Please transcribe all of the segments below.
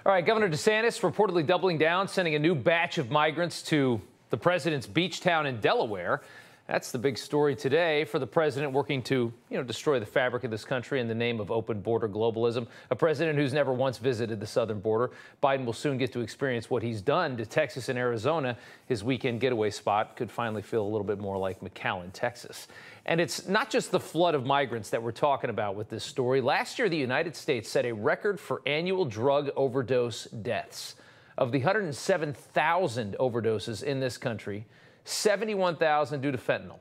All right, Governor DeSantis reportedly doubling down, sending a new batch of migrants to the president's beach town in Delaware. That's the big story today for the president, working to, destroy the fabric of this country in the name of open border globalism. A president who's never once visited the southern border. Biden will soon get to experience what he's done to Texas and Arizona. His weekend getaway spot could finally feel a little bit more like McAllen, Texas. And it's not just the flood of migrants that we're talking about with this story. Last year, the United States set a record for annual drug overdose deaths. Of the 107,000 overdoses in this country, 71,000 due to fentanyl,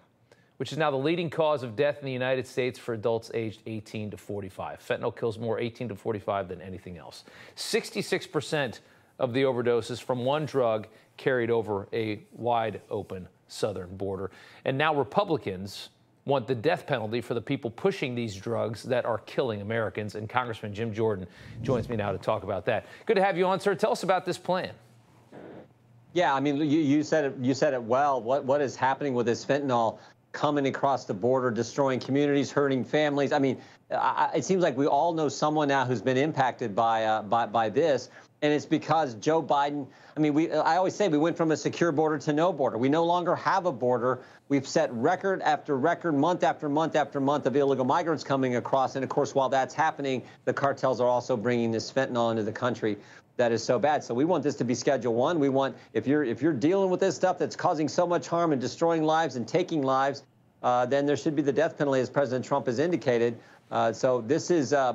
which is now the leading cause of death in the United States for adults aged 18 to 45. Fentanyl kills more 18 to 45 than anything else. 66% of the overdoses from one drug carried over a wide open southern border. And now Republicans want the death penalty for the people pushing these drugs that are killing Americans. And Congressman Jim Jordan joins me now to talk about that. Good to have you on, sir. Tell us about this plan. Yeah, I mean, you said it well. What is happening with this fentanyl coming across the border, destroying communities, hurting families? I mean, it seems like we all know someone now who's been impacted by this, and it's because Joe Biden. I mean, I always say we went from a secure border to no border. We no longer have a border. We've set record after record, month after month after month of illegal migrants coming across, and of course, while that's happening, the cartels are also bringing this fentanyl into the country. That is so bad. So we want this to be Schedule 1. We want, if you're dealing with this stuff that's causing so much harm and destroying lives and taking lives, then there should be the death penalty, as President Trump has indicated. So this is, I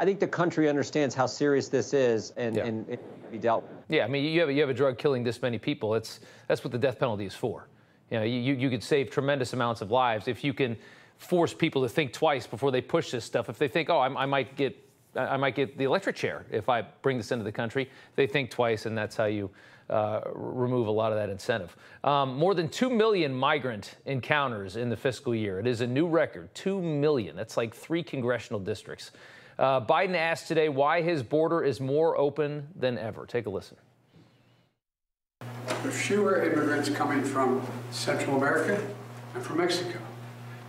think the country understands how serious this is, and it can be dealt with. Yeah, I mean, you have a drug killing this many people. That's what the death penalty is for. You could save tremendous amounts of lives if you can force people to think twice before they push this stuff. If they think, oh, I might get the electric chair if I bring this into the country, they think twice, and that's how you remove a lot of that incentive. More than 2 million migrant encounters in the fiscal year. It is a new record, 2 million. That's like 3 congressional districts. Biden asked today why his border is more open than ever. Take a listen. There are fewer immigrants coming from Central America and from Mexico.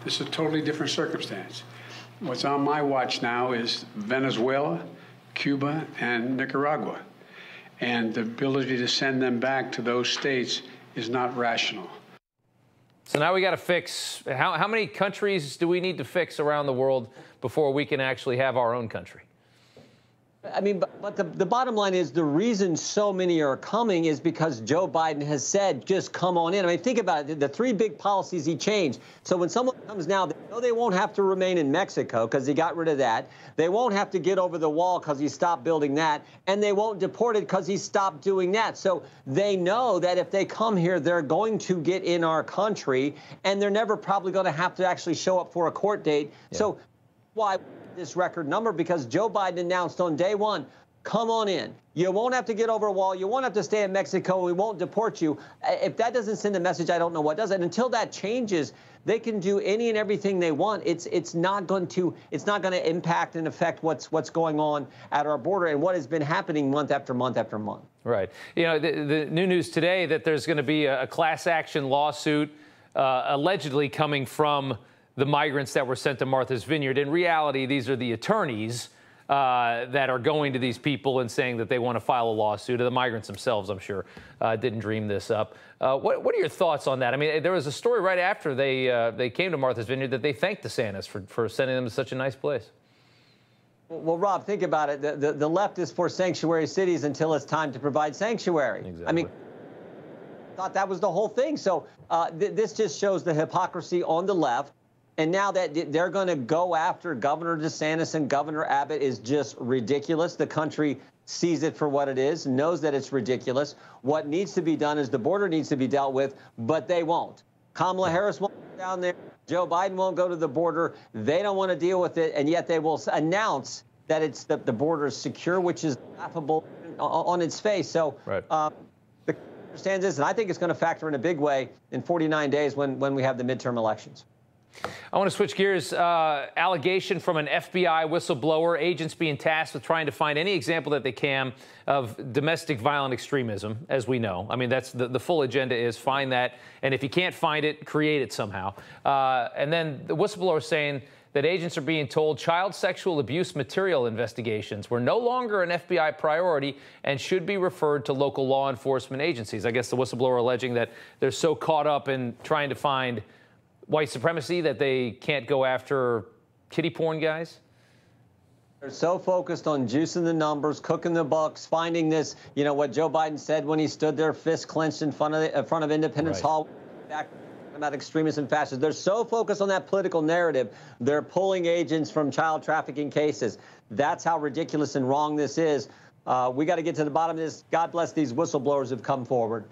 This is a totally different circumstance. What's on my watch now is Venezuela, Cuba, and Nicaragua. And the ability to send them back to those states is not rational. So now we got to fix, how many countries do we need to fix around the world before we can actually have our own country? I mean, but the bottom line is the reason so many are coming is because Joe Biden has said, just come on in. I mean, think about it. The 3 big policies he changed. So when someone comes now, they know they won't have to remain in Mexico because he got rid of that. They won't have to get over the wall because he stopped building that. And they won't deport it because he stopped doing that. So they know that if they come here, they're going to get in our country, and they're never probably going to have to actually show up for a court date. Yeah. So why this record number? Because Joe Biden announced on day 1, come on in. You won't have to get over a wall. You won't have to stay in Mexico. We won't deport you. If that doesn't send a message, I don't know what does. And until that changes, they can do any and everything they want. It's not going to impact and affect what's going on at our border and what has been happening month after month after month. Right. The new news today that there's going to be a class action lawsuit allegedly coming from the migrants that were sent to Martha's Vineyard. In reality, these are the attorneys that are going to these people and saying that they want to file a lawsuit. The migrants themselves, I'm sure, didn't dream this up. What are your thoughts on that? I mean, there was a story right after they came to Martha's Vineyard that they thanked DeSantis for sending them to such a nice place. Well, Rob, think about it. The left is for sanctuary cities until it's time to provide sanctuary. Exactly. I mean, I thought that was the whole thing. So this just shows the hypocrisy on the left. And now that they're going to go after Governor DeSantis and Governor Abbott is just ridiculous. The country sees it for what it is, knows that it's ridiculous. What needs to be done is the border needs to be dealt with, but they won't. Kamala Harris won't go down there. Joe Biden won't go to the border. They don't want to deal with it, and yet they will announce that the border is secure, which is laughable on its face. So right. The understands this, and I think it's going to factor in a big way in 49 days when we have the midterm elections. I want to switch gears. Allegation from an FBI whistleblower, agents being tasked with trying to find any example that they can of domestic violent extremism, as we know. I mean, that's the full agenda is find that. And if you can't find it, create it somehow. And then the whistleblower saying that agents are being told child sexual abuse material investigations were no longer an FBI priority and should be referred to local law enforcement agencies. I guess the whistleblower alleging that they're so caught up in trying to find white supremacy that they can't go after kiddie porn guys. They're so focused on juicing the numbers, cooking the books, finding this, you know, what Joe Biden said when he stood there, fist clenched in front of Independence Hall, back about extremists and fascists. They're so focused on that political narrative, they're pulling agents from child trafficking cases. That's how ridiculous and wrong this is. We got to get to the bottom of this. God bless these whistleblowers who've come forward.